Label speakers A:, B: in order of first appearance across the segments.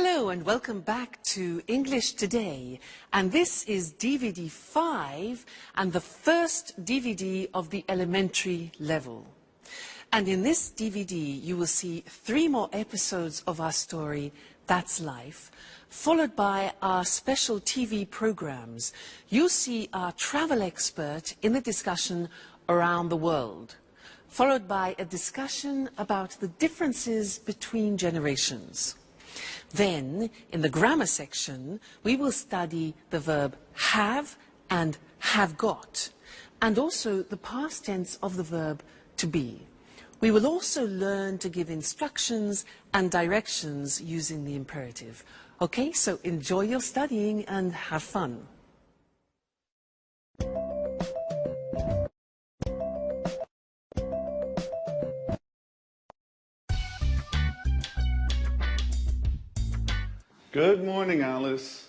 A: Hello and welcome back to English Today, and this is DVD 5 and the first DVD of the elementary level. And in this DVD you will see 3 more episodes of our story, That's Life, followed by our special TV programs. You'll see our travel expert in the discussion Around the World, followed by a discussion about the differences between generations. Then, in the grammar section, we will study the verb have and have got, and also the past tense of the verb to be. We will also learn to give instructions and directions using the imperative. Okay, so enjoy your studying and have fun.
B: Good morning, Alice.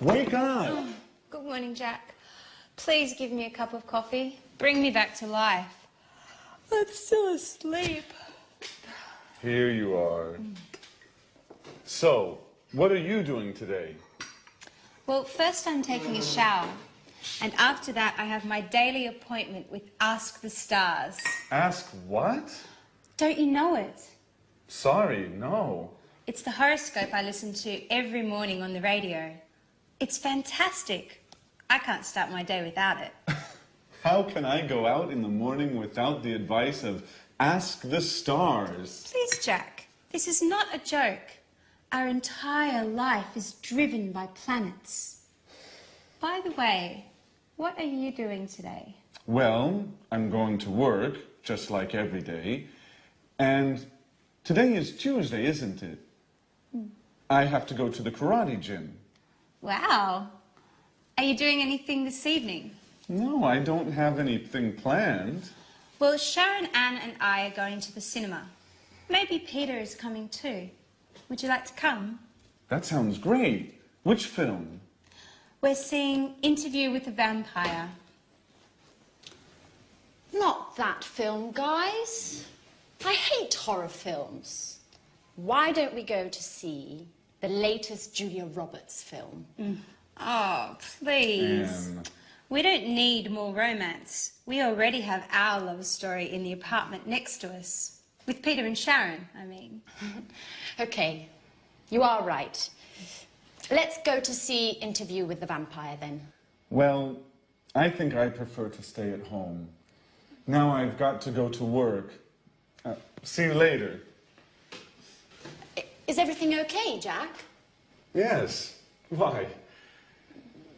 B: Wake up!
C: Oh, good morning, Jack. Please give me a cup of coffee. Bring me back to life. I'm still asleep.
B: Here you are. So, what are you doing today?
C: Well, first I'm taking a shower. And after that, I have my daily appointment with Ask the Stars.
B: Ask what?
C: Don't you know it?
B: Sorry, no.
C: It's the horoscope I listen to every morning on the radio. It's fantastic. I can't start my day without it.
B: How can I go out in the morning without the advice of Ask the Stars?
C: Please, Jack, this is not a joke. Our entire life is driven by planets. By the way, what are you doing today?
B: Well, I'm going to work, just like every day. And today is Tuesday, isn't it? I have to go to the karate gym.
C: Wow. Are you doing anything this evening?
B: No, I don't have anything planned.
C: Well, Sharon, Anne and I are going to the cinema. Maybe Peter is coming too. Would you like to come?
B: That sounds great. Which film?
C: We're seeing Interview with a Vampire.
D: Not that film, guys. I hate horror films. Why don't we go to see the latest Julia Roberts film?
C: Oh, please. We don't need more romance. We already have our love story in the apartment next to us. With Peter and Sharon, I mean.
D: Okay, you are right. Let's go to see Interview with the Vampire then.
B: Well, I think I prefer to stay at home. Now I've got to go to work. See you later.
D: Is everything okay, Jack?
B: Yes. Why?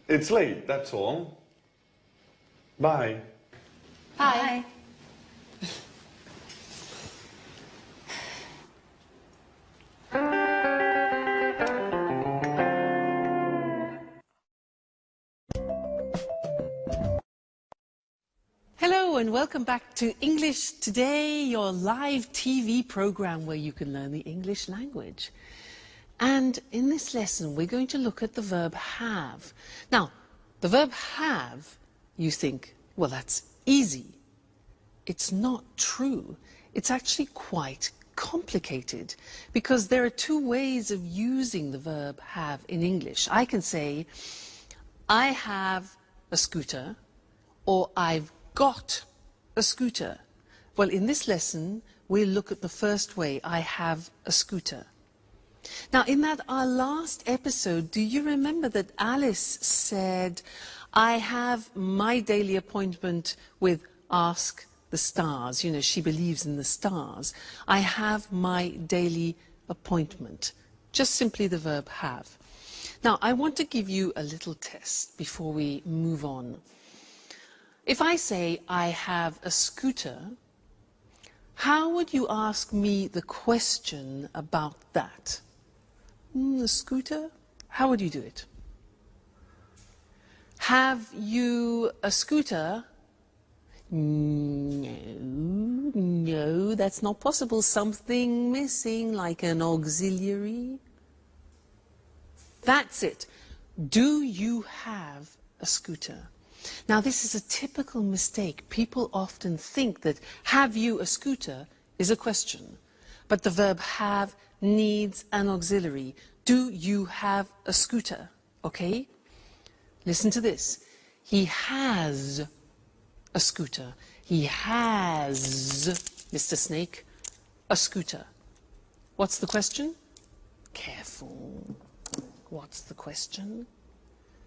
B: It's late, that's all. Bye.
C: Bye.
A: Hello and welcome back to English Today, your live TV program where you can learn the English language. And in this lesson, we're going to look at the verb have. Now, the verb have, you think, well, that's easy. It's not true. It's actually quite complicated because there are 2 ways of using the verb have in English. I can say, I have a scooter, or I've got a scooter. Well, in this lesson, we'll look at the first way, I have a scooter. Now, in our last episode, do you remember that Alice said, I have my daily appointment with Ask the Stars. You know, she believes in the stars. I have my daily appointment. Just simply the verb have. Now, I want to give you a little test before we move on. If I say, I have a scooter, how would you ask me the question about that? A scooter? How would you do it? Have you a scooter? No, that's not possible. Something missing, like an auxiliary. That's it. Do you have a scooter? Now, this is a typical mistake. People often think that have you a scooter is a question, but the verb have needs an auxiliary. Do you have a scooter? Okay? Listen to this. He has a scooter. He has, Mr. Snake, a scooter. What's the question? Careful. What's the question?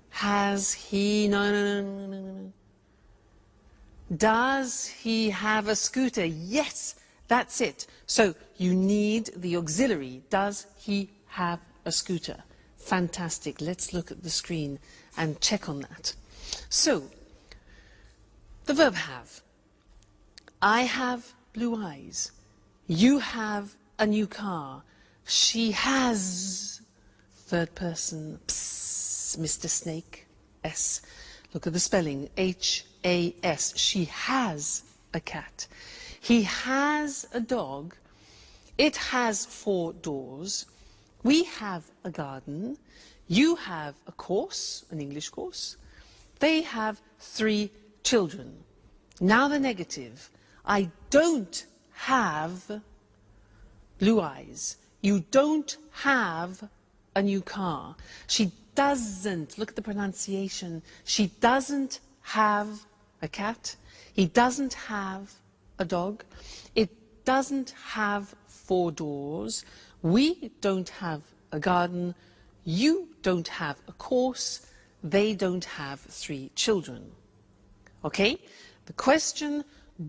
A: Has he... No. Does he have a scooter? Yes, that's it. So you need the auxiliary. Does he have a scooter? Fantastic. Let's look at the screen and check on that. So, the verb have. I have blue eyes. You have a new car. She has, third person, psst, Mr. Snake, S. Look at the spelling, H-A-S. She has a cat. He has a dog. It has 4 doors. We have a garden. You have a course, an English course. They have 3 children. Now the negative. I don't have blue eyes. You don't have a new car. She doesn't, look at the pronunciation, she doesn't have a cat. He doesn't have a dog. It doesn't have 4 doors. We don't have a garden. You don't have a course. They don't have 3 children. Okay? The question,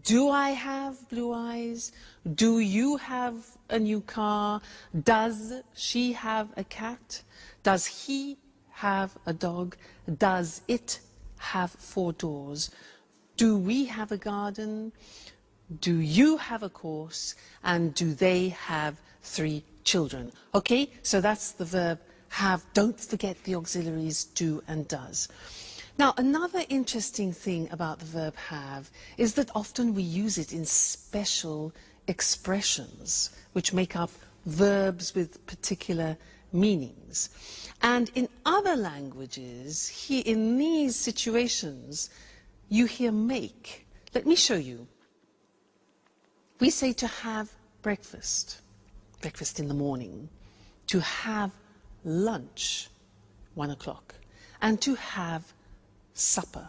A: do I have blue eyes? Do you have a new car? Does she have a cat? Does he have a dog? Does it have 4 doors? Do we have a garden? Do you have a course? And do they have 3 children? Okay, so that's the verb have. Don't forget the auxiliaries do and does. Now, another interesting thing about the verb have is that often we use it in special expressions which make up verbs with particular meanings. And in other languages, in these situations, you hear make. Let me show you. We say to have breakfast, breakfast in the morning, to have lunch, 1 o'clock, and to have supper.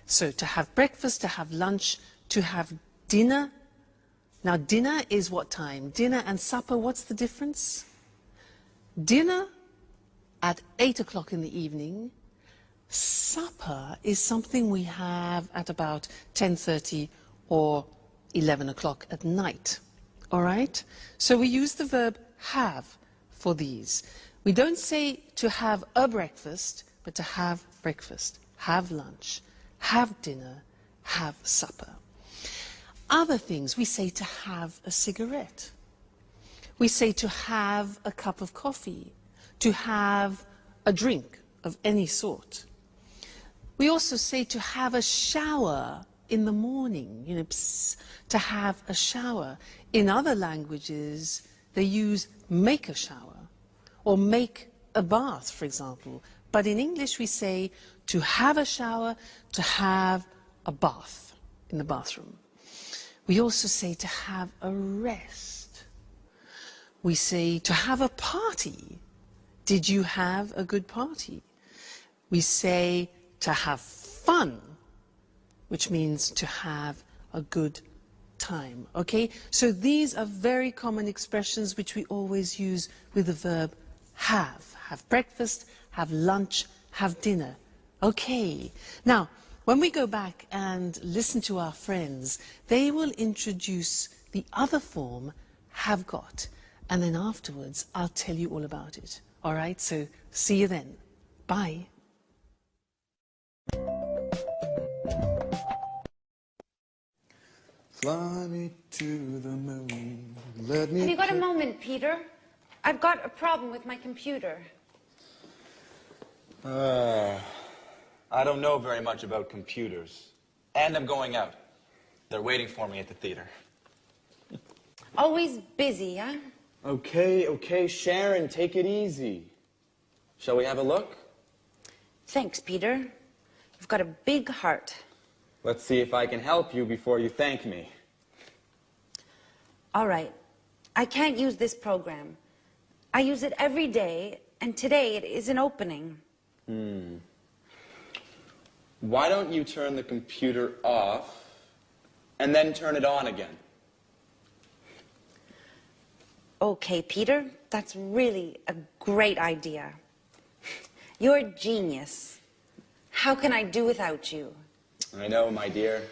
A: So to have breakfast, to have lunch, to have dinner. Now dinner is what time? Dinner and supper, what's the difference? Dinner at 8 o'clock in the evening. Supper is something we have at about 10:30 or 11 o'clock at night. All right? So we use the verb have for these. We don't say to have a breakfast, but to have breakfast, have lunch, have dinner, have supper. Other things, we say to have a cigarette. We say to have a cup of coffee, to have a drink of any sort. We also say to have a shower in the morning, you know, to have a shower. In other languages, they use make a shower or make a bath, for example. But in English, we say to have a shower, to have a bath in the bathroom. We also say to have a rest. We say to have a party. Did you have a good party? We say to have fun, which means to have a good time. Okay? So these are very common expressions which we always use with the verb have. Have breakfast, have lunch, have dinner. Okay. Now, when we go back and listen to our friends, they will introduce the other form, have got. And then afterwards, I'll tell you all about it. All right? So see you then. Bye.
B: Fly me to the moon. Let me.
D: Have you got a moment, Peter? I've got a problem with my computer.
E: I don't know very much about computers. And I'm going out. They're waiting for me at the theater.
D: Always busy, huh?
E: Okay, Sharon, take it easy. Shall we have a look?
D: Thanks, Peter. You've got a big heart.
E: Let's see if I can help you before you thank me.
D: All right. I can't use this program,
F: I use it every day, and today it isn't opening.
E: Why don't you turn the computer off and then turn it on again?
F: Okay, Peter, that's really a great idea. You're a genius. How can I do without you?
E: I know, my dear.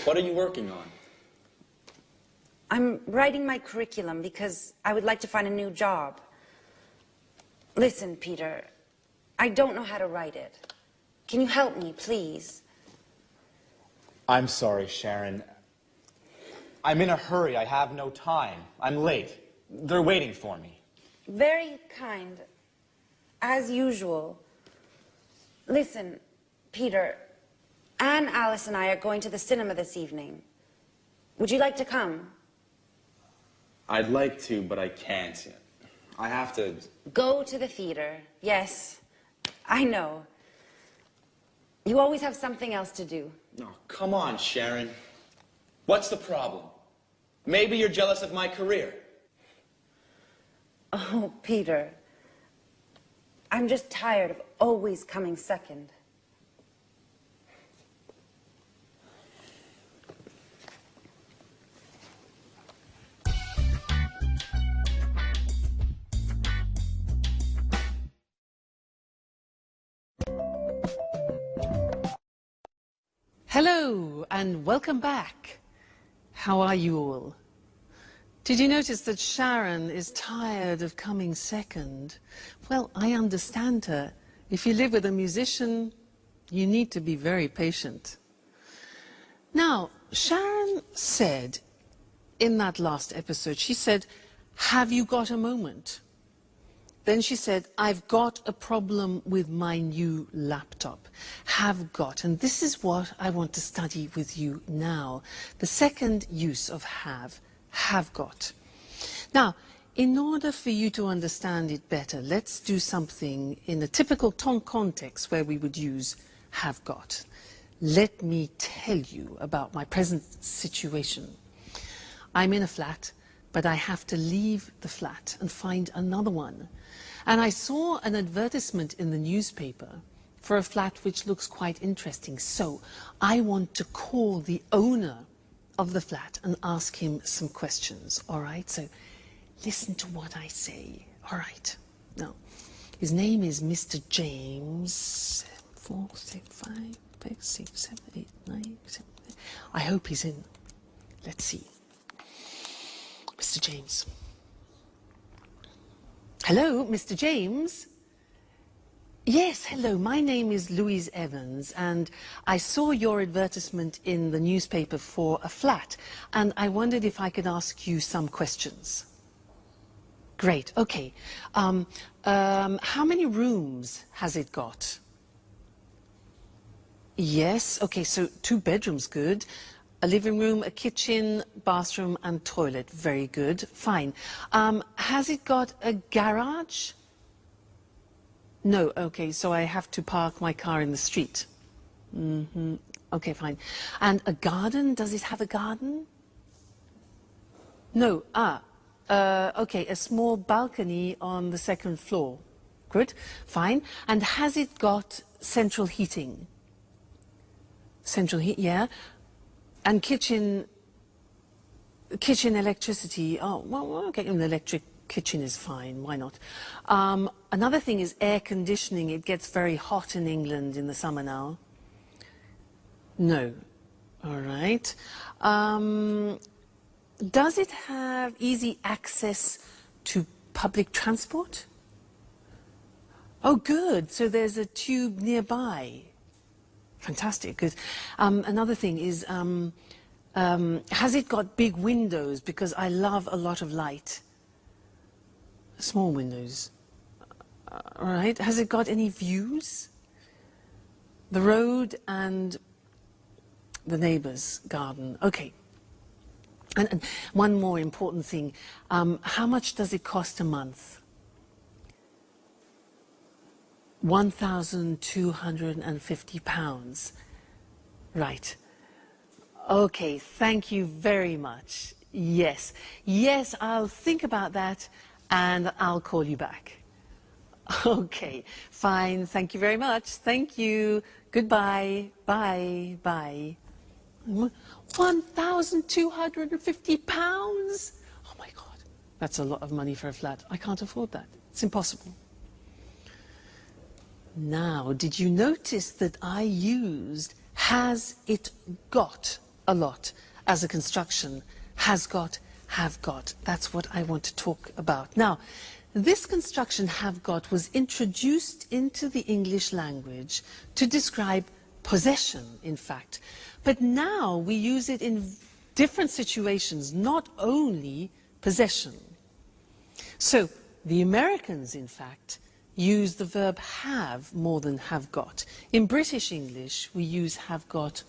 E: What are you working on?
F: I'm writing my curriculum because I would like to find a new job. Listen, Peter, I don't know how to write it. Can you help me, please?
E: I'm sorry, Sharon. I'm in a hurry. I have no time. I'm late. They're waiting for me.
F: Very kind, as usual. Listen, Peter, Anne, Alice, and I are going to the cinema this evening. Would you like to come?
E: I'd like to, but I can't. I have to...
F: Go to the theater. Yes, I know. You always have something else to do.
E: Oh, come on, Sharon. What's the problem? Maybe you're jealous of my career.
F: Oh, Peter, I'm just tired of always coming second.
A: Hello and welcome back. How are you all? Did you notice that Sharon is tired of coming second? Well, I understand her. If you live with a musician, you need to be very patient. Now, Sharon said in that last episode, she said, "Have you got a moment?" Then she said, "I've got a problem with my new laptop." Have got. And this is what I want to study with you now. The second use of have got. Now, in order for you to understand it better, let's do something in a typical context where we would use have got. Let me tell you about my present situation. I'm in a flat, but I have to leave the flat and find another one. And I saw an advertisement in the newspaper for a flat which looks quite interesting. So I want to call the owner of the flat and ask him some questions. All right, so listen to what I say. All right. Now, his name is Mr. James. 4, 6, 5, 6, 7, 8, 9, 7, 8. I hope he's in. Let's see. Mr. James. Hello, Mr. James. Yes, hello. My name is Louise Evans, and I saw your advertisement in the newspaper for a flat, and I wondered if I could ask you some questions. Great. Okay. How many rooms has it got? Yes. Okay. So 2 bedrooms. Good. A living room, a kitchen, bathroom and toilet. Very good. Fine. Has it got a garage? No. Okay, so I have to park my car in the street. Okay, fine. And a garden? Does it have a garden? No. Okay, a small balcony on the 2nd floor. Good. Fine. And has it got central heating? Central heat, yeah. And kitchen electricity. Oh, well, okay, an electric kitchen is fine. Why not? Another thing is air conditioning. It gets very hot in England in the summer now. No. All right. Does it have easy access to public transport? Oh, good. So there's a tube nearby. Fantastic. Good. Another thing is, has it got big windows? Because I love a lot of light. Small windows. All right. Has it got any views? The road and the neighbour's garden. Okay. And one more important thing. How much does it cost a month? £1,250. Right. Okay, thank you very much. Yes. Yes, I'll think about that and I'll call you back. Okay, fine. Thank you very much. Thank you. Goodbye. Bye. Bye. £1,250? Oh my God, that's a lot of money for a flat. I can't afford that. It's impossible. Now, did you notice that I used has it got a lot as a construction? Has got, have got. That's what I want to talk about. Now, this construction have got was introduced into the English language to describe possession, in fact. But now we use it in different situations, not only possession. So the Americans, in fact, use the verb have more than have got. In British English, we use have got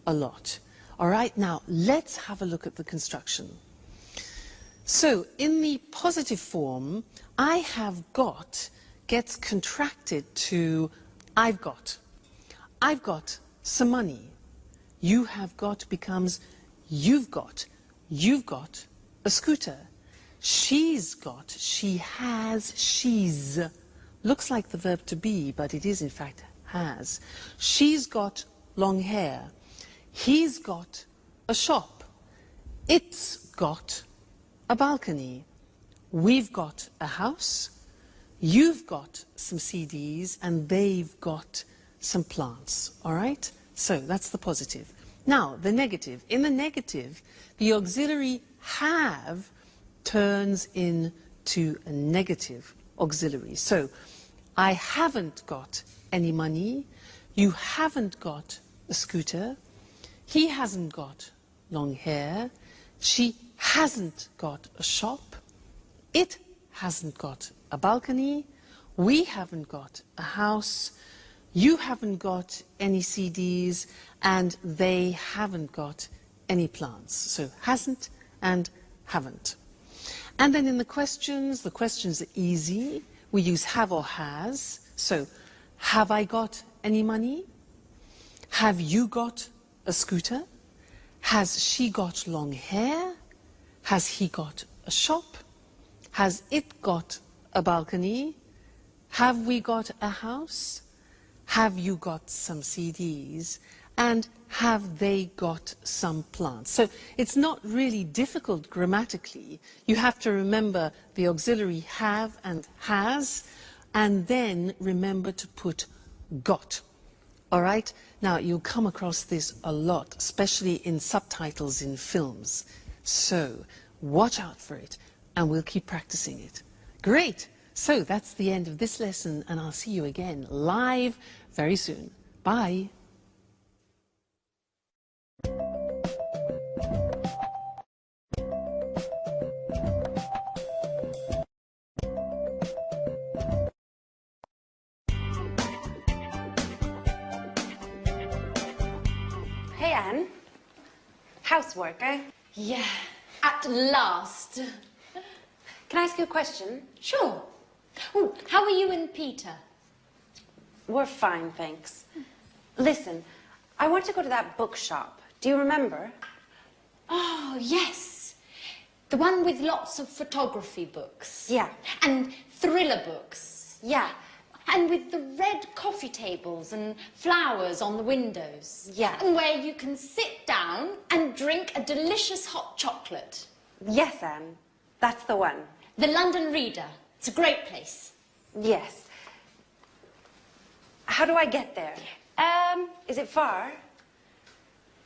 A: a lot. All right, now let's have a look at the construction. So in the positive form, I have got gets contracted to I've got. I've got some money. You have got becomes you've got. You've got a scooter. She's got, she has, she's. Looks like the verb to be, but it is in fact has. She's got long hair. He's got a shop. It's got a balcony. We've got a house. You've got some CDs, and they've got some plants. All right? So that's the positive. Now, the negative. In the negative, the auxiliary have turns into a negative auxiliary. So, I haven't got any money. You haven't got a scooter. He hasn't got long hair. She hasn't got a shop. It hasn't got a balcony. We haven't got a house. You haven't got any CDs, and they haven't got any plants. So hasn't and haven't. And then in the questions are easy. We use have or has. So, have I got any money? Have you got a scooter? Has she got long hair? Has he got a shop? Has it got a balcony? Have we got a house? Have you got some CDs? And have they got some plants? So it's not really difficult grammatically. You have to remember the auxiliary have and has, and then remember to put got. All right? Now, you'll come across this a lot, especially in subtitles in films. So watch out for it, and we'll keep practicing it. Great! So that's the end of this lesson, and I'll see you again live very soon. Bye!
F: Hey, Anne. Housework, eh?
D: Yeah, at last.
F: Can I ask you a question?
D: Sure. Oh, how are you and Peter?
F: We're fine, thanks. Listen, I want to go to that bookshop. Do you remember?
D: Oh, yes. The one with lots of photography books.
F: Yeah.
D: And thriller books.
F: Yeah.
D: And with the red coffee tables and flowers on the windows.
F: Yeah.
D: And where you can sit down and drink a delicious hot chocolate.
F: Yes, Anne. That's the one.
D: The London Reader. It's a great place.
F: Yes. How do I get there? Is it far?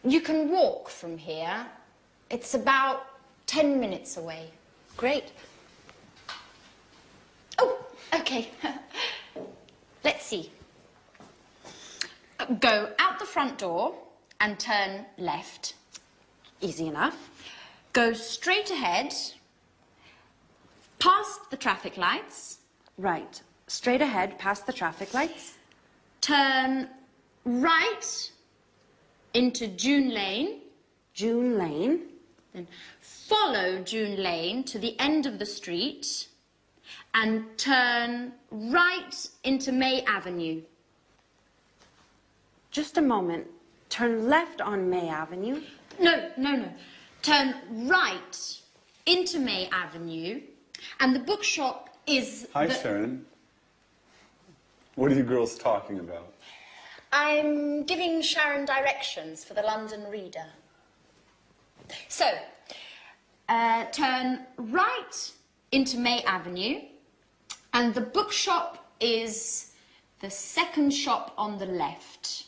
D: You can walk from here. It's about 10 minutes away.
F: Great.
D: Oh, okay. Let's see. Go out the front door and turn left.
F: Easy enough.
D: Go straight ahead, past the traffic lights.
F: Right. Straight ahead, past the traffic lights.
D: Turn right into June Lane.
F: June Lane.
D: Then follow June Lane to the end of the street and turn right into May Avenue.
F: Just a moment. Turn left on May Avenue.
D: No. Turn right into May Avenue And the bookshop is
B: Hi, Sharon. What are you girls talking about?
D: I'm giving Sharon directions for the London Reader. So, turn right into May Avenue, and the bookshop is the second shop on the left,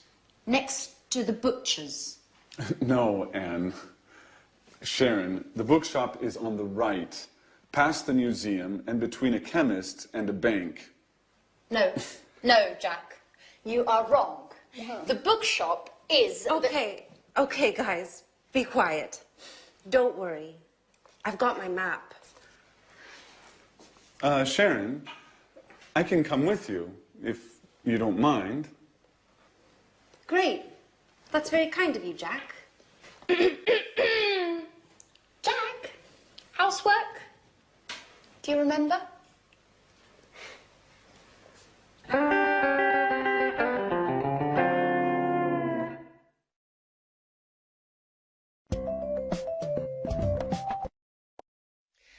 D: next to the butcher's.
B: No, Anne. Sharon, the bookshop is on the right, past the museum and between a chemist and a bank.
D: No, no, Jack. You are wrong. The bookshop is...
F: Okay, guys, be quiet. Don't worry. I've got my map.
B: Sharon, I can come with you, if you don't mind.
F: Great. That's very kind of you, Jack.
D: Jack, housework? Do you remember?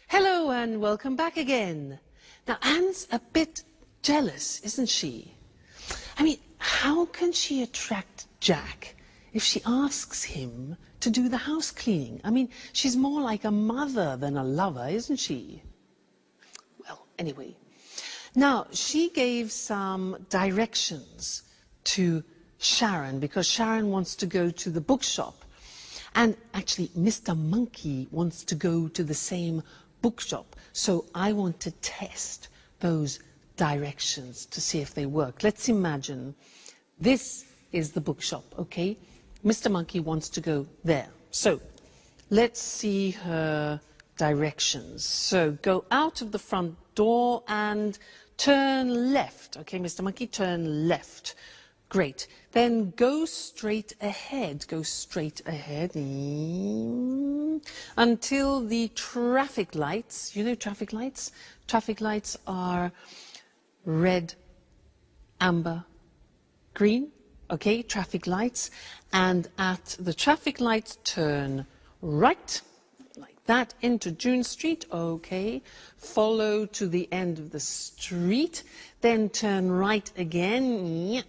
A: Hello and welcome back again. Now Anne's a bit jealous, isn't she? I mean, how can she attract Jack if she asks him to do the house cleaning? I mean, she's more like a mother than a lover, isn't she? Well, anyway. Now, she gave some directions to Sharon because Sharon wants to go to the bookshop. And actually, Mr. Monkey wants to go to the same bookshop. So I want to test those directions to see if they work. Let's imagine this is the bookshop, okay? Mr. Monkey wants to go there. So let's see her directions. So go out of the front door and turn left. Okay, Mr. Monkey, turn left. Great. Then go straight ahead. Go straight ahead until the traffic lights, you know traffic lights? Traffic lights are red, amber, green. Okay, traffic lights. And at the traffic lights, turn right, like that, into June Street. Okay, follow to the end of the street. Then turn right again.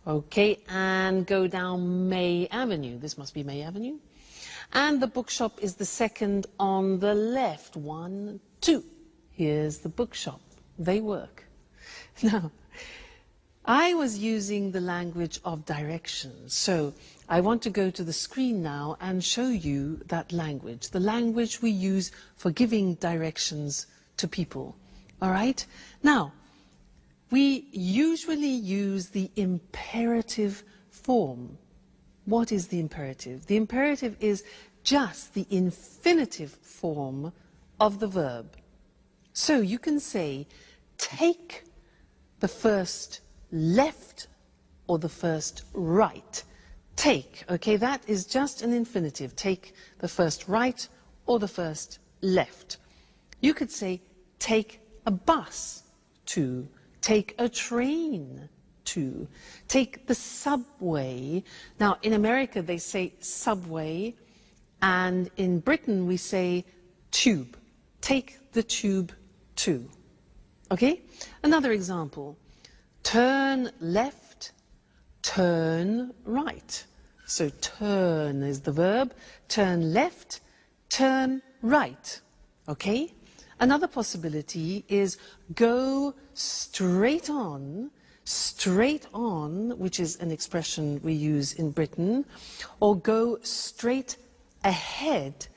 A: Okay, and go down May Avenue. This must be May Avenue. And the bookshop is the second on the left. 1, 2. Here's the bookshop. They work. Now, I was using the language of directions. So I want to go to the screen now and show you that language, the language we use for giving directions to people. All right? Now, we usually use the imperative form. What is the imperative? The imperative is just the infinitive form of the verb. So you can say, take the first left or the first right. Take, okay, that is just an infinitive. Take the first right or the first left. You could say, take a bus to, take a train to, take the subway. Now, in America, they say subway, and in Britain, we say tube. Take the tube to. Okay? Another example. Turn left, turn right. So turn is the verb. Turn left, turn right. Okay? Another possibility is go straight on, which is an expression we use in Britain, or go straight ahead,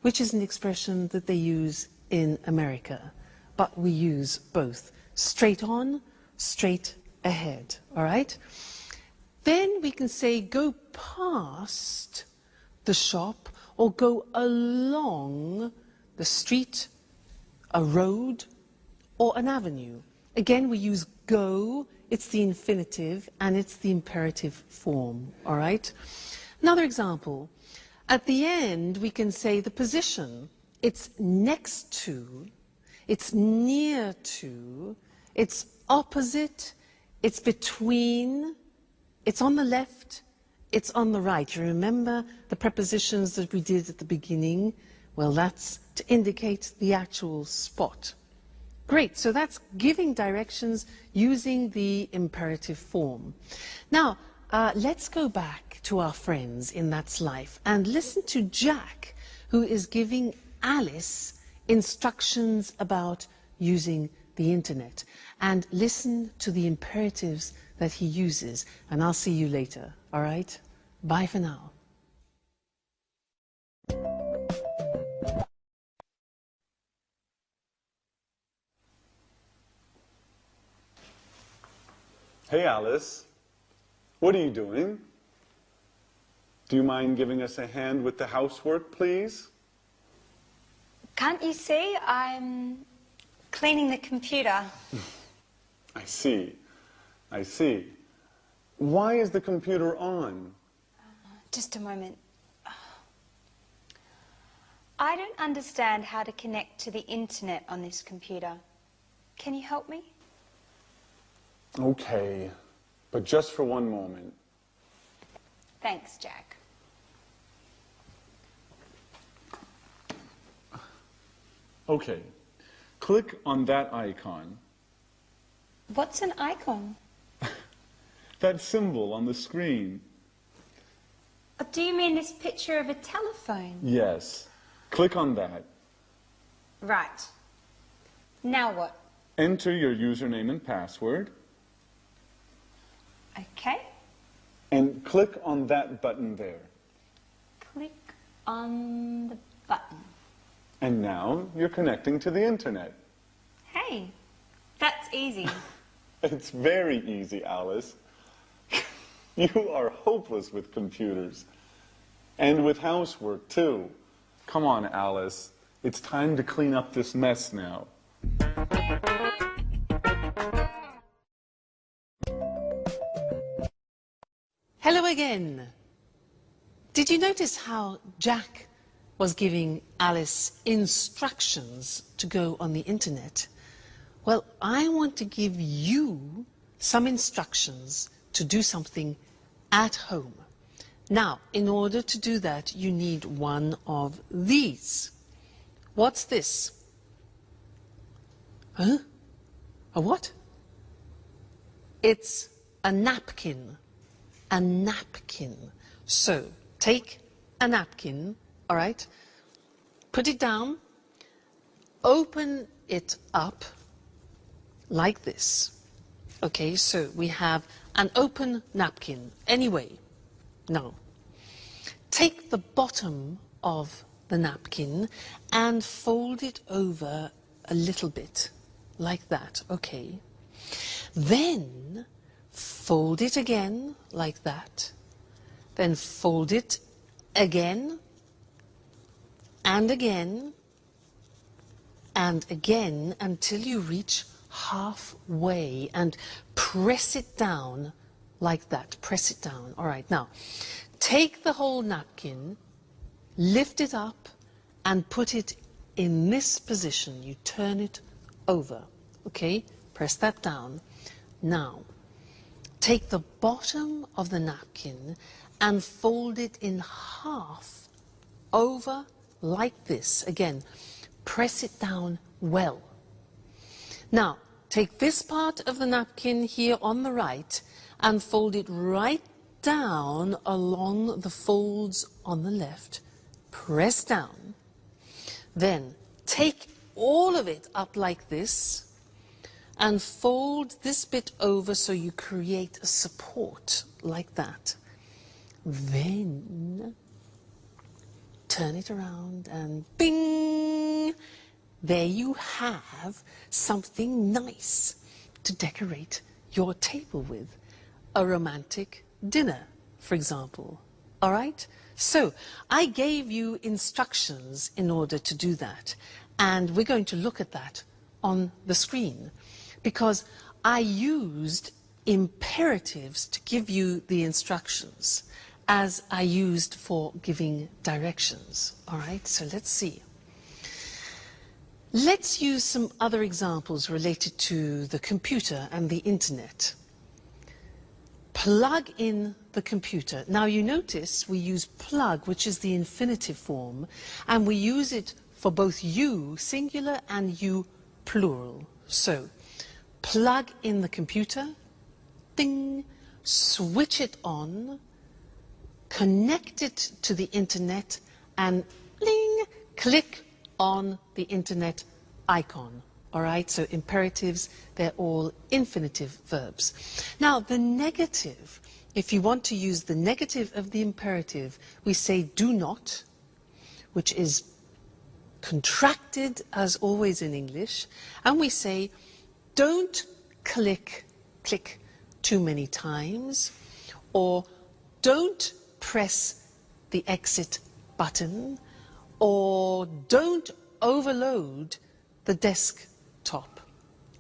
A: which is an expression that they use in America. But we use both. Straight on, straight ahead. All right? Then we can say go past the shop or go along the street, a road, or an avenue. Again, we use go, it's the infinitive, and it's the imperative form, all right? Another example. At the end, we can say the position. It's next to, it's near to, it's opposite, it's between, it's on the left, it's on the right. You remember the prepositions that we did at the beginning? Well, that's to indicate the actual spot, Great, so that's giving directions using the imperative form. Now, let's go back to our friends in That's Life and listen to Jack, who is giving Alice instructions about using the internet. And listen to the imperatives that he uses, and I'll see you later, all right? Bye for now.
B: Hey, Alice. What are you doing? Do you mind giving us a hand with the housework, please?
C: Can't you see? I'm cleaning the computer.
B: I see. I see. Why is the computer on?
C: Just a moment. I don't understand how to connect to the internet on this computer. Can you help me?
B: Okay, but just for one moment.
C: Thanks, Jack.
B: Okay, click on that icon.
C: What's an icon?
B: That symbol on the screen.
C: Do you mean this picture of a telephone?
B: Yes, click on that.
C: Right. Now what?
B: Enter your username and password.
C: Okay.
B: And click on that button there.
C: Click on the button.
B: And now you're connecting to the internet.
C: Hey, that's easy.
B: It's very easy, Alice. You are hopeless with computers. And with housework, too. Come on, Alice. It's time to clean up this mess now.
A: Hello again. Did you notice how Jack was giving Alice instructions to go on the internet? Well, I want to give you some instructions to do something at home. Now, in order to do that, you need one of these. What's this? Huh? A what? It's a napkin. A napkin. So, take a napkin, all right? Put it down. Open it up like this. Okay, so we have an open napkin. Anyway, now, take the bottom of the napkin and fold it over a little bit, like that, okay? Then, fold it again, like that. Then fold it again, and again, and again, until you reach halfway, and press it down like that. Press it down. All right, now, take the whole napkin, lift it up, and put it in this position. You turn it over, okay? Press that down. Now, take the bottom of the napkin and fold it in half over like this. Again, press it down well. Now, take this part of the napkin here on the right and fold it right down along the folds on the left. Press down. Then take all of it up like this and fold this bit over so you create a support like that. Then turn it around and bing! There you have something nice to decorate your table with. A romantic dinner, for example. All right? So, I gave you instructions in order to do that. And we're going to look at that on the screen. Because I used imperatives to give you the instructions as I used for giving directions. All right? So let's see. Let's use some other examples related to the computer and the internet. Plug in the computer. Now you notice we use plug, which is the infinitive form, and we use it for both you, singular, and you, plural. So, plug in the computer, ding, switch it on, connect it to the internet, and bling, click on the internet icon. All right, so imperatives, they're all infinitive verbs. Now, the negative, if you want to use the negative of the imperative, we say do not, which is contracted as always in English, and we say don't click too many times, or don't press the exit button, or don't overload the desktop.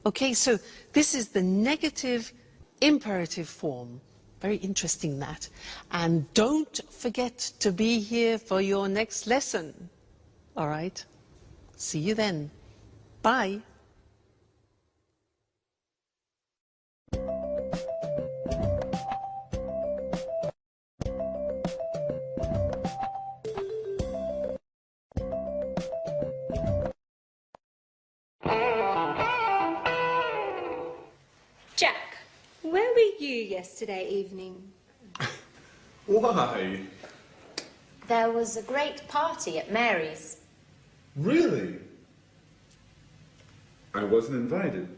A: Okay, so this is the negative imperative form. Very interesting, that. And don't forget to be here for your next lesson. All right? See you then. Bye.
C: Jack, where were you yesterday evening?
B: Why?
D: There was a great party at Mary's.
B: Really? I wasn't invited.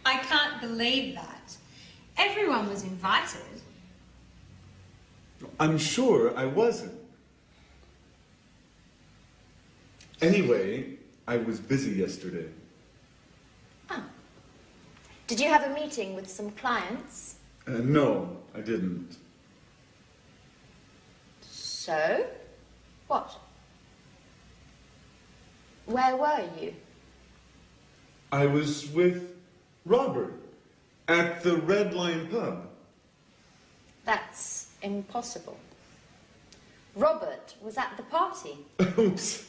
C: I can't believe that. Everyone was invited.
B: I'm sure I wasn't. Anyway, I was busy yesterday.
D: Oh. Did you have a meeting with some clients?
B: No, I didn't.
D: So? What? Where were you?
B: I was with Robert at the Red Lion pub.
D: That's impossible. Robert was at the party.
B: Oops.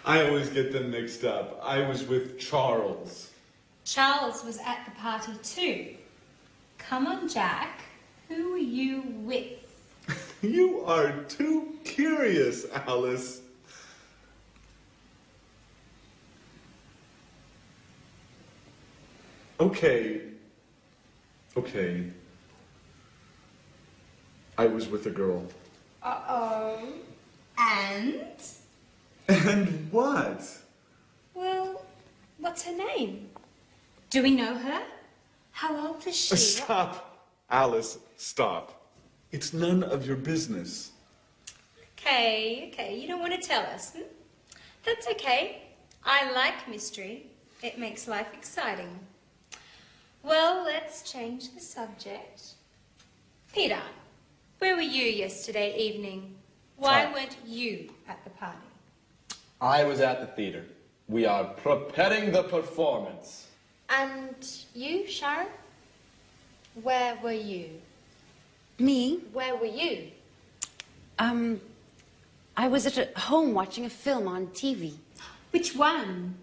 B: I always get them mixed up. I was with Charles.
C: Charles was at the party too. Come on, Jack. Who were you with?
B: You are too curious, Alice. Okay. I was with a girl.
C: Uh-oh. And?
B: And what?
C: Well, what's her name? Do we know her? How old is she?
B: Stop, Alice, stop. It's none of your business.
C: Okay, you don't want to tell us. That's okay. I like mystery. It makes life exciting. Well, let's change the subject. Peter, where were you yesterday evening? Why weren't you at the party?
E: I was at the theater. We are preparing the performance.
D: And you, Sharon? Where were you?
F: Me?
D: Where were you?
F: I was at home watching a film on TV.
C: Which one?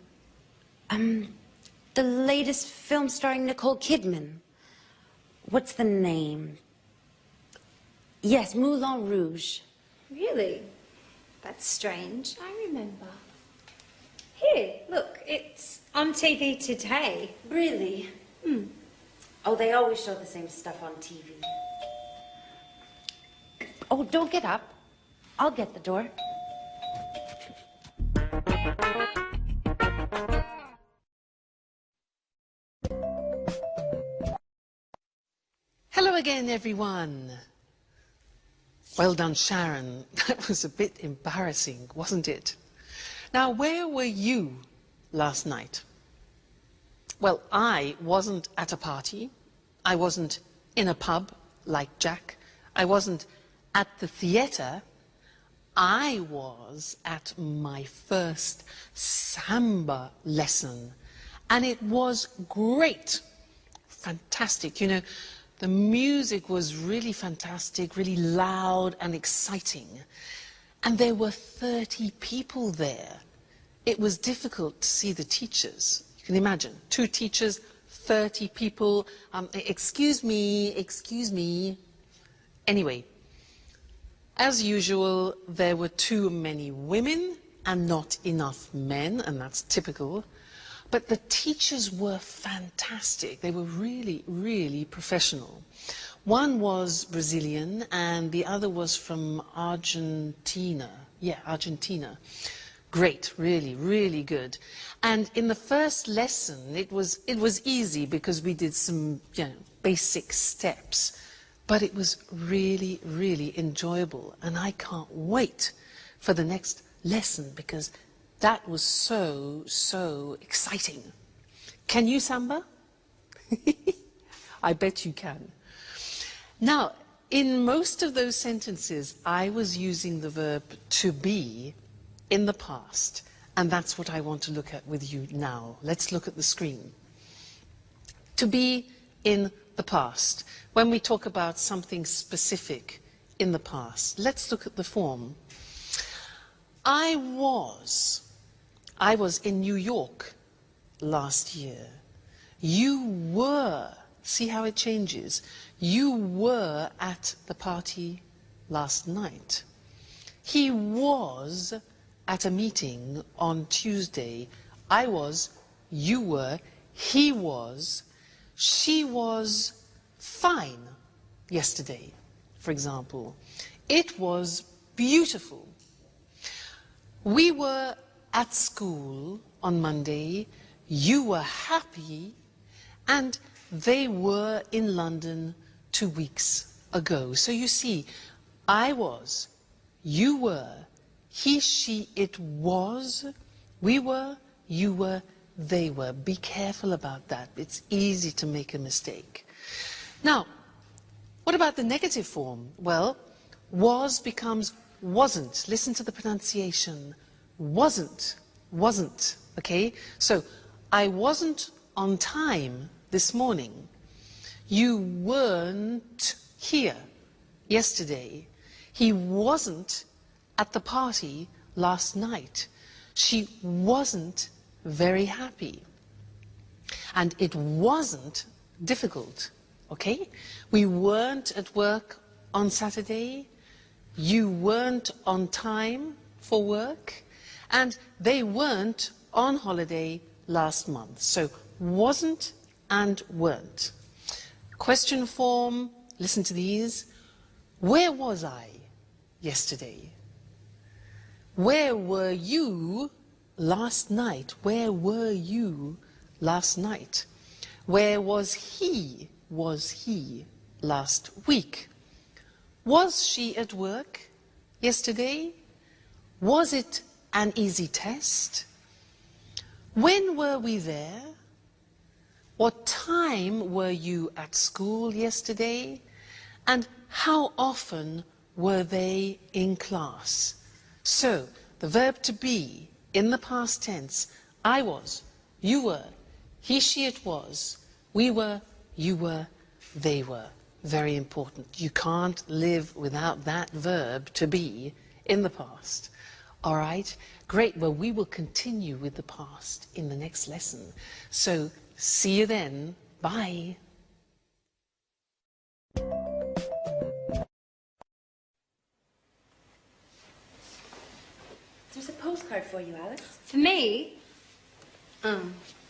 F: The latest film starring Nicole Kidman. What's the name? Yes, Moulin Rouge.
C: Really? That's strange. I remember. Here, look, it's on TV today.
F: Really? Oh, they always show the same stuff on TV. Oh, don't get up. I'll get the door.
A: Hello again, everyone. Well done, Sharon. That was a bit embarrassing, wasn't it? Now, where were you last night? Well, I wasn't at a party. I wasn't in a pub like Jack. I wasn't at the theatre. I was at my first samba lesson, and it was great. Fantastic. You know, the music was really fantastic, really loud and exciting. And there were 30 people there. It was difficult to see the teachers. You can imagine, 2 teachers, 30 people. Excuse me. Anyway, as usual, there were too many women and not enough men, and that's typical. But the teachers were fantastic. They were really, really professional. One was Brazilian and the other was from Argentina. Yeah, Argentina. Great, really, really good. And in the first lesson, it was easy because we did some, basic steps. But it was really, really enjoyable. And I can't wait for the next lesson because that was so, so exciting. Can you samba? I bet you can. Now, in most of those sentences, I was using the verb to be in the past. And that's what I want to look at with you now. Let's look at the screen. To be in the past. When we talk about something specific in the past, let's look at the form. I was in New York last year. You were, see how it changes? You were at the party last night. He was at a meeting on Tuesday. I was, you were, he was, she was fine yesterday, for example. It was beautiful. We were at school on Monday, you were happy, and they were in London 2 weeks ago. So you see, I was, you were, he, she, it was, we were, you were, they were. Be careful about that. It's easy to make a mistake. Now, what about the negative form? Well, was becomes wasn't. Listen to the pronunciation. Wasn't, wasn't, okay? So, I wasn't on time this morning. You weren't here yesterday. He wasn't at the party last night. She wasn't very happy. And it wasn't difficult, okay? We weren't at work on Saturday. You weren't on time for work. And they weren't on holiday last month. So wasn't and weren't. Question form, listen to these. Where was I yesterday? Where were you last night? Where were you last night? Where was he last week? Was she at work yesterday? Was it an easy test? When were we there? What time were you at school yesterday? And how often were they in class? So, the verb to be in the past tense, I was, you were, he, she, it was, we were, you were, they were. Very important. You can't live without that verb to be in the past. All right? Great. Well, we will continue with the past in the next lesson. So, see you then. Bye.
F: There's a postcard for you, Alice.
C: For me?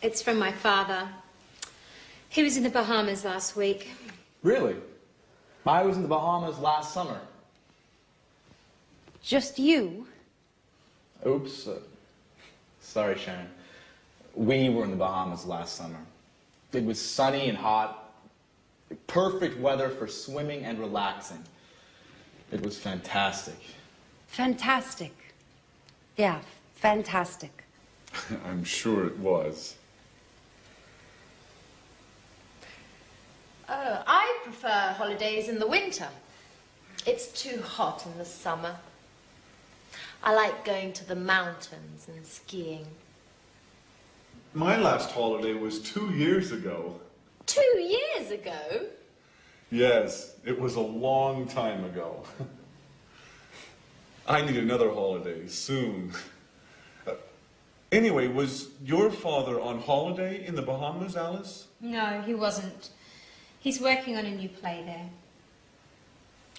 C: It's from my father. He was in the Bahamas last week.
E: Really? I was in the Bahamas last summer.
F: Just you?
E: Oops. Sorry, Sharon. We were in the Bahamas last summer. It was sunny and hot. Perfect weather for swimming and relaxing. It was fantastic.
F: Fantastic. Yeah, fantastic.
B: I'm sure it was.
D: I prefer holidays in the winter. It's too hot in the summer. I like going to the mountains and skiing.
B: My last holiday was 2 years ago.
D: 2 years ago?
B: Yes, it was a long time ago. I need another holiday soon. Anyway, was your father on holiday in the Bahamas, Alice?
C: No, he wasn't. He's working on a new play there.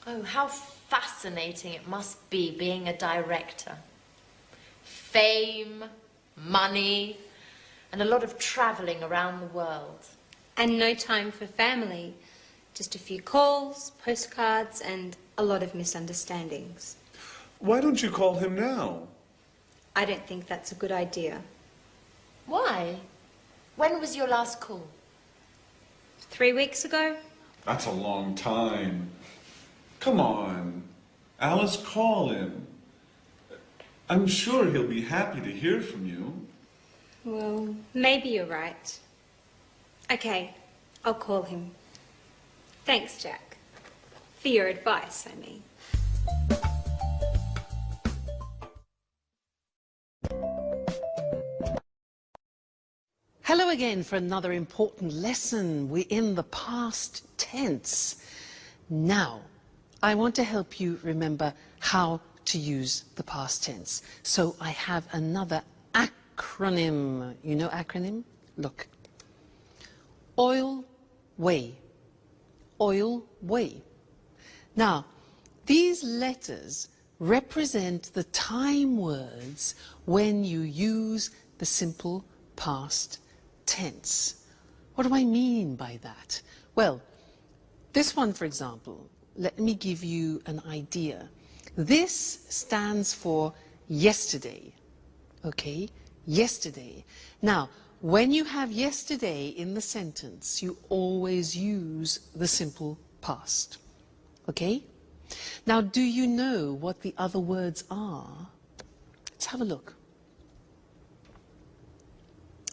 D: Oh, how fascinating it must be being a director. Fame, money, and a lot of travelling around the world.
C: And no time for family. Just a few calls, postcards, and a lot of misunderstandings.
B: Why don't you call him now?
C: I don't think that's a good idea.
D: Why? When was your last call?
C: 3 weeks ago?
B: That's a long time. Come on. Alice, call him. I'm sure he'll be happy to hear from you.
C: Well, maybe you're right. Okay, I'll call him. Thanks, Jack. For your advice, I mean.
A: Hello again for another important lesson. We're in the past tense. Now, I want to help you remember how to use the past tense. So I have another acronym. You know acronym? Look. Oil, way. Oil, way. Now, these letters represent the time words when you use the simple past tense. What do I mean by that? Well, this one, for example, let me give you an idea. This stands for yesterday, okay? Yesterday. Now, when you have yesterday in the sentence, you always use the simple past, okay? Now, do you know what the other words are? Let's have a look.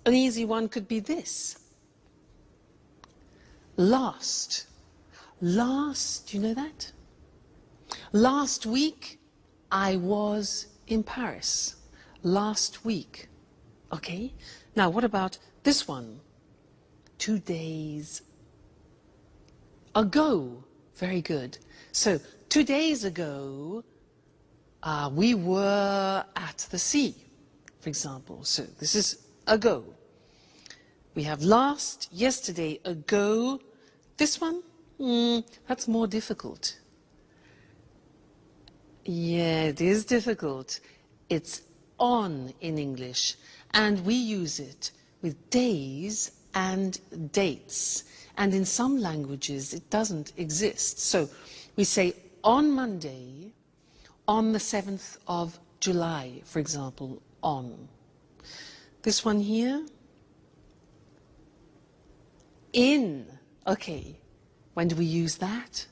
A: An easy one could be this. Last. Last, do you know that? Last week, I was in Paris. Last week. Okay? Now, what about this one? 2 days ago. Very good. So, 2 days ago, we were at the sea, for example. So, this is ago. We have last, yesterday, ago. This one? That's more difficult. Yeah, it is difficult. It's on in English, and we use it with days and dates. And in some languages, it doesn't exist. So we say on Monday, on the 7th of July, for example, on. This one here, in. Okay, when do we use that?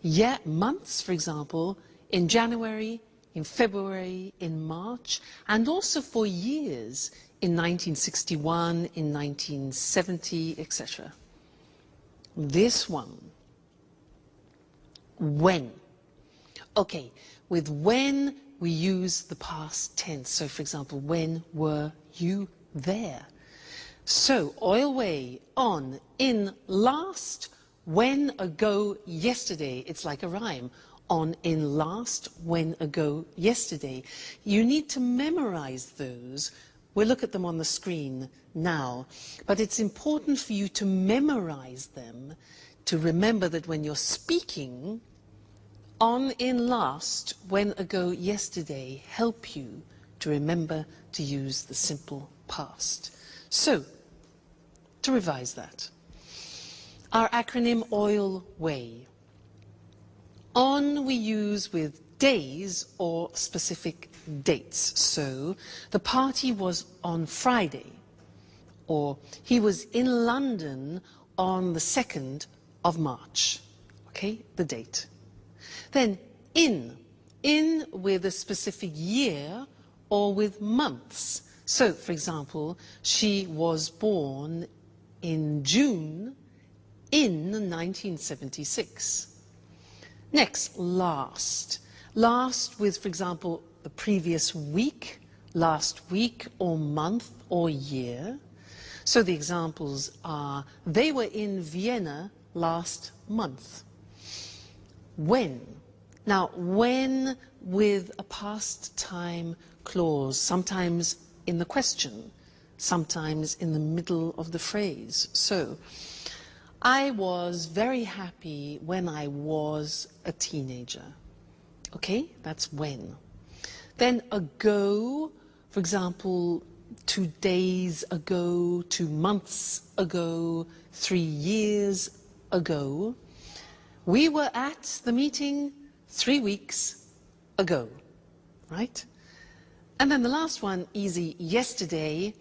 A: Yeah, months, for example, in January, in February, in March, and also for years, in 1961, in 1970, etc. This one, when. Okay, with when we use the past tense. So, for example, when were you there? So, oil way, on, in, last, when, ago, yesterday. It's like a rhyme. On, in, last, when, ago, yesterday. You need to memorize those. We'll look at them on the screen now. But it's important for you to memorize them, to remember that when you're speaking, on, in, last, when, ago, yesterday help you to remember to use the simple past. So, to revise that, our acronym OIL WAY. On we use with days or specific dates. So, the party was on Friday, or he was in London on the 2nd of March. Okay, the date. Then in with a specific year or with months. So, for example, she was born in June in 1976. Next, last. Last with, for example, the previous week, last week or month or year. So the examples are, they were in Vienna last month. When. Now, when with a past time clause, sometimes in the question, sometimes in the middle of the phrase. So, I was very happy when I was a teenager. Okay, that's when. Then ago, for example, 2 days ago, 2 months ago, 3 years ago. We were at the meeting 3 weeks ago, right? And then the last one, easy, yesterday,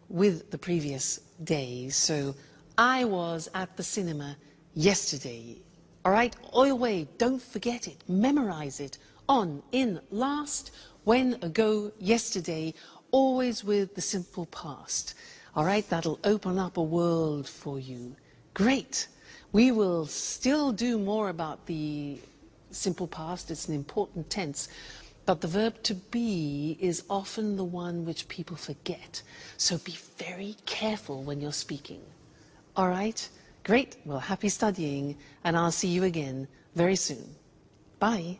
A: with the previous day. So I was at the cinema yesterday. All right, always, don't forget it, memorize it. On, in, last, when, ago, yesterday, always with the simple past. All right, that'll open up a world for you. Great. We will still do more about the simple past. It's an important tense. But the verb to be is often the one which people forget. So be very careful when you're speaking. All right? Great. Well, happy studying, and I'll see you again very soon. Bye.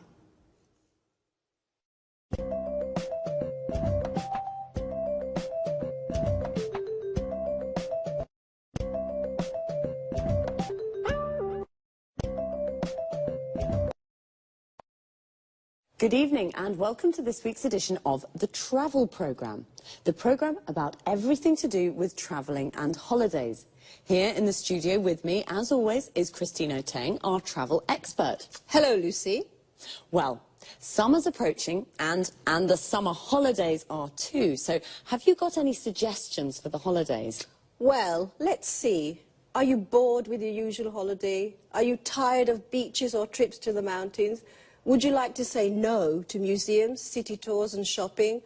G: Good evening and welcome to this week's edition of the Travel Programme, the programme about everything to do with travelling and holidays. Here in the studio with me, as always, is Christine O'Tang, our travel expert.
H: Hello, Lucy.
G: Well, summer's approaching and the summer holidays are too, so have you got any suggestions for the holidays?
H: Well, let's see. Are you bored with your usual holiday? Are you tired of beaches or trips to the mountains? Would you like to say no to museums, city tours and shopping?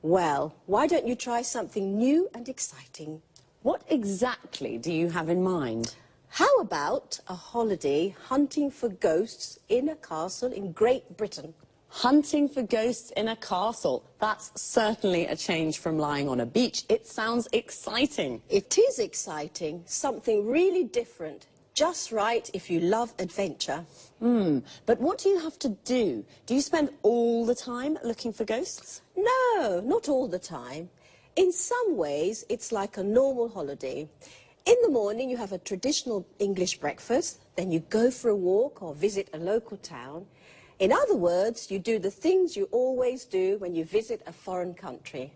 H: Well, why don't you try something new and exciting?
G: What exactly do you have in mind?
H: How about a holiday hunting for ghosts in a castle in Great Britain?
G: Hunting for ghosts in a castle. That's certainly a change from lying on a beach. It sounds exciting.
H: It is exciting, something really different. Just right if you love adventure.
G: But what do you have to do? Do you spend all the time looking for ghosts?
H: No, not all the time. In some ways, it's like a normal holiday. In the morning, you have a traditional English breakfast, then you go for a walk or visit a local town. In other words, you do the things you always do when you visit a foreign country.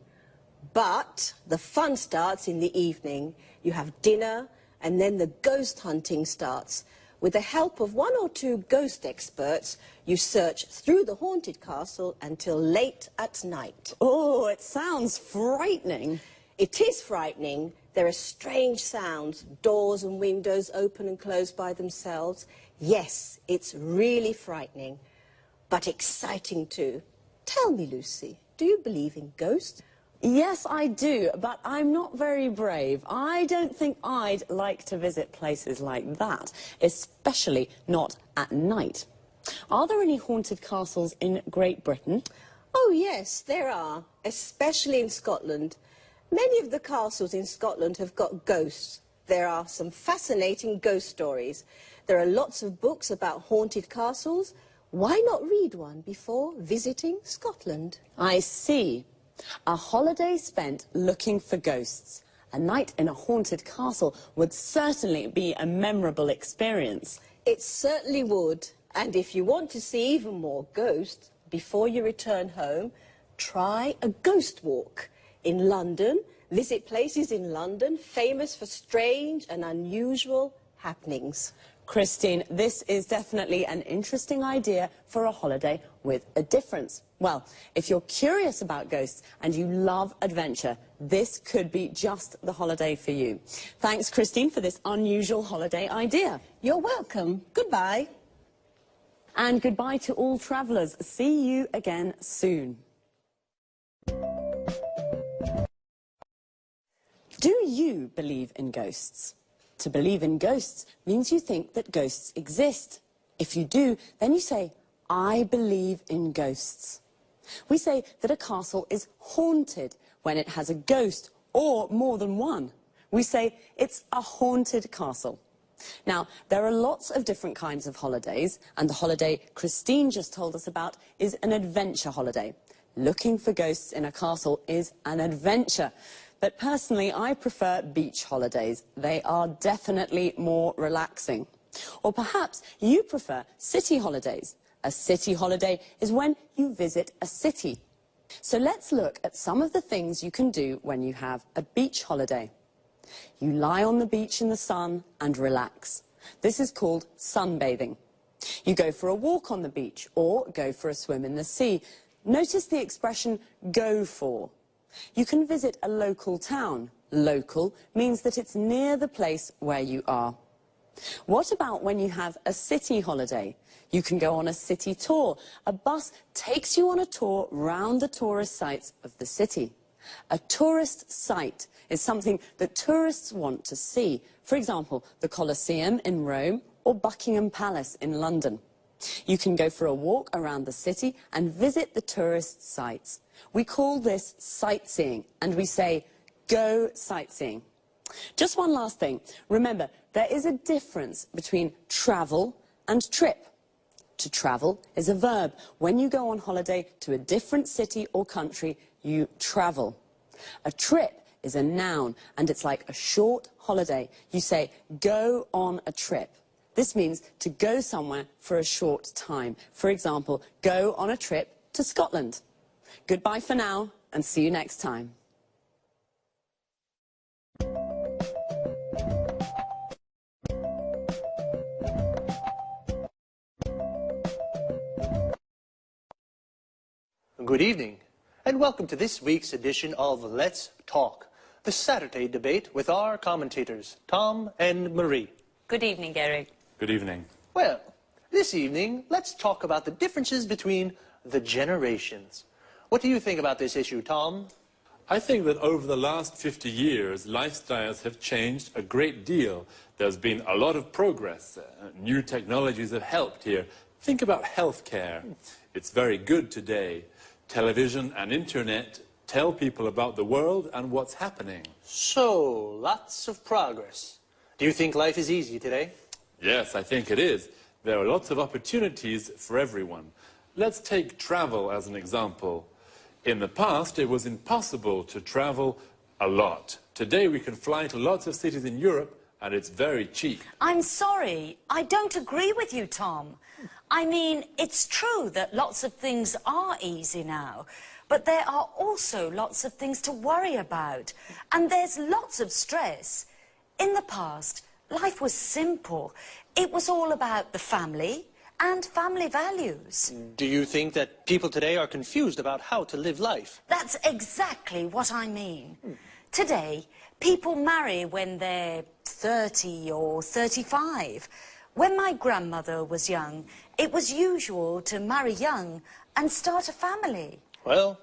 H: But the fun starts in the evening. You have dinner, and then the ghost hunting starts. With the help of 1 or 2 ghost experts, you search through the haunted castle until late at night.
G: Oh, it sounds frightening.
H: It is frightening. There are strange sounds, doors and windows open and close by themselves. Yes, it's really frightening, but exciting too. Tell me, Lucy, do you believe in ghosts?
G: Yes, I do, but I'm not very brave. I don't think I'd like to visit places like that, especially not at night. Are there any haunted castles in Great Britain?
H: Oh, yes, there are, especially in Scotland. Many of the castles in Scotland have got ghosts. There are some fascinating ghost stories. There are lots of books about haunted castles. Why not read one before visiting Scotland?
G: I see. A holiday spent looking for ghosts. A night in a haunted castle would certainly be a memorable experience.
H: It certainly would. And if you want to see even more ghosts before you return home, try a ghost walk. In London, visit places in London famous for strange and unusual happenings.
G: Christine, this is definitely an interesting idea for a holiday with a difference. Well, if you're curious about ghosts and you love adventure, this could be just the holiday for you. Thanks, Christine, for this unusual holiday idea.
H: You're welcome. Goodbye.
G: And goodbye to all travellers. See you again soon. Do you believe in ghosts? To believe in ghosts means you think that ghosts exist. If you do, then you say, I believe in ghosts. We say that a castle is haunted when it has a ghost or more than one. We say it's a haunted castle. Now, there are lots of different kinds of holidays, and the holiday Christine just told us about is an adventure holiday. Looking for ghosts in a castle is an adventure. But personally, I prefer beach holidays. They are definitely more relaxing. Or perhaps you prefer city holidays. A city holiday is when you visit a city. So let's look at some of the things you can do when you have a beach holiday. You lie on the beach in the sun and relax. This is called sunbathing. You go for a walk on the beach or go for a swim in the sea. Notice the expression go for. You can visit a local town. Local means that it's near the place where you are. What about when you have a city holiday? You can go on a city tour. A bus takes you on a tour round the tourist sites of the city. A tourist site is something that tourists want to see. For example, the Colosseum in Rome or Buckingham Palace in London. You can go for a walk around the city and visit the tourist sites. We call this sightseeing, and we say, go sightseeing. Just one last thing. Remember, there is a difference between travel and trip. To travel is a verb. When you go on holiday to a different city or country, you travel. A trip is a noun, and it's like a short holiday. You say, go on a trip. This means to go somewhere for a short time. For example, go on a trip to Scotland. Goodbye for now, and see you next time.
I: Good evening, and welcome to this week's edition of Let's Talk, the Saturday debate with our commentators, Tom and Marie.
J: Good evening, Eric.
B: Good evening.
I: Well, this evening, let's talk about the differences between the generations. What do you think about this issue, Tom?
K: I think that over the last 50 years, lifestyles have changed a great deal. There's been a lot of progress. New technologies have helped here. Think about healthcare. It's very good today. Television and internet tell people about the world and what's happening.
I: So, lots of progress. Do you think life is easy today?
K: Yes, I think it is. There are lots of opportunities for everyone. Let's take travel as an example. In the past, it was impossible to travel a lot. Today, we can fly to lots of cities in Europe, and it's very cheap.
J: I'm sorry, I don't agree with you, Tom. I mean, it's true that lots of things are easy now, but there are also lots of things to worry about, and there's lots of stress. In the past, life was simple. It was all about the family and family values.
I: Do you think that people today are confused about how to live life?
J: That's exactly what I mean. Today, people marry when they're 30 or 35. When my grandmother was young, it was usual to marry young and start a family.
I: Well,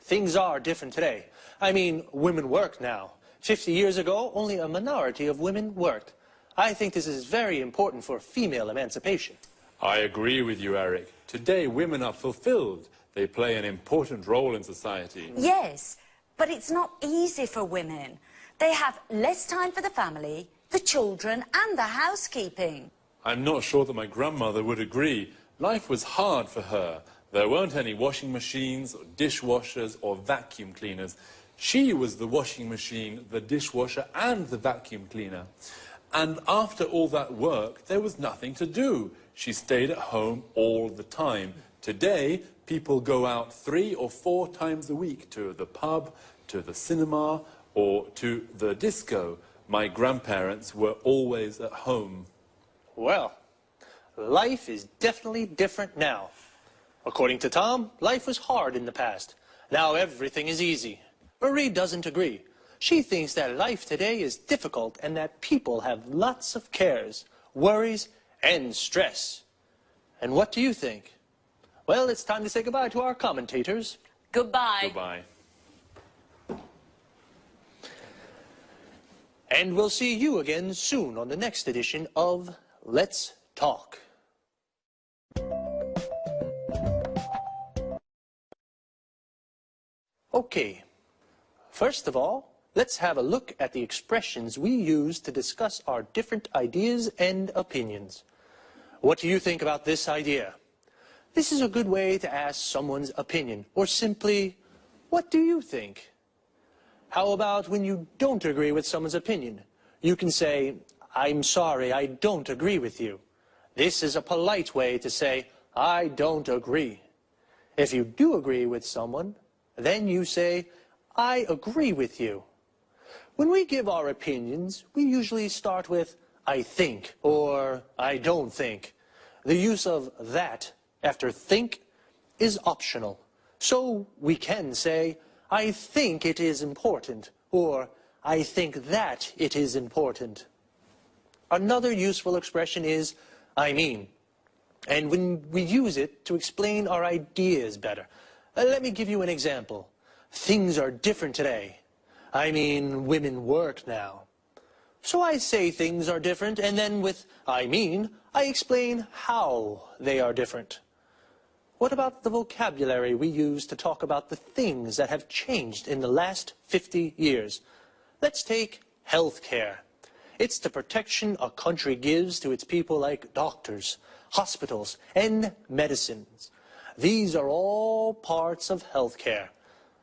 I: things are different today. I mean, women work now. 50 years ago, only a minority of women worked. I think this is very important for female emancipation.
K: I agree with you, Eric. Today, women are fulfilled. They play an important role in society.
J: Yes, but it's not easy for women. They have less time for the family, the children, and the housekeeping.
K: I'm not sure that my grandmother would agree. Life was hard for her. There weren't any washing machines, or dishwashers, or vacuum cleaners. She was the washing machine, the dishwasher, and the vacuum cleaner. And after all that work, there was nothing to do. She stayed at home all the time. Today, people go out 3 or 4 times a week to the pub, to the cinema, or to the disco. My grandparents were always at home.
I: Well, life is definitely different now. According to Tom, life was hard in the past. Now everything is easy. Marie doesn't agree. She thinks that life today is difficult and that people have lots of cares, worries, and stress. And what do you think? Well, it's time to say goodbye to our commentators.
J: Goodbye.
K: Goodbye.
I: And we'll see you again soon on the next edition of Let's Talk. Okay, first of all, let's have a look at the expressions we use to discuss our different ideas and opinions. What do you think about this idea? This is a good way to ask someone's opinion, or simply, what do you think? How about when you don't agree with someone's opinion? You can say, I'm sorry, I don't agree with you. This is a polite way to say, I don't agree. If you do agree with someone, then you say, I agree with you. When we give our opinions, we usually start with, I think, or I don't think. The use of that after think is optional. So we can say, I think it is important, or I think that it is important. Another useful expression is, I mean. And when we use it to explain our ideas better. Let me give you an example. Things are different today. I mean, women work now. So I say things are different, and then with I mean, I explain how they are different. What about the vocabulary we use to talk about the things that have changed in the last 50 years? Let's take healthcare. It's the protection a country gives to its people like doctors, hospitals, and medicines. These are all parts of healthcare.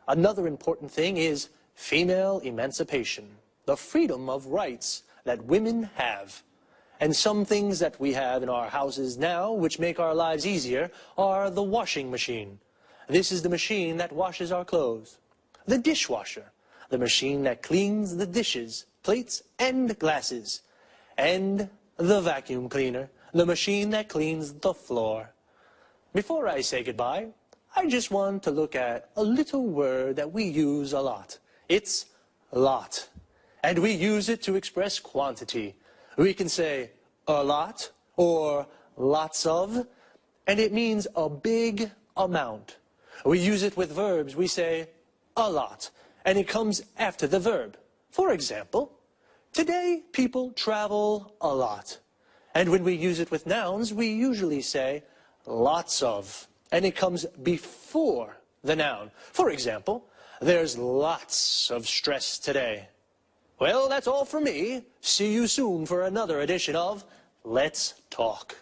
I: Another important thing is female emancipation, the freedom of rights that women have. And some things that we have in our houses now, which make our lives easier, are the washing machine. This is the machine that washes our clothes. The dishwasher, the machine that cleans the dishes, plates, and glasses. And the vacuum cleaner, the machine that cleans the floor. Before I say goodbye, I just want to look at a little word that we use a lot. It's lot. And we use it to express quantity. We can say a lot or lots of, and it means a big amount. We use it with verbs. We say a lot, and it comes after the verb. For example, today people travel a lot. And when we use it with nouns, we usually say lots of, and it comes before the noun. For example, there's lots of stress today. Well, that's all for me. See you soon for another edition of Let's Talk.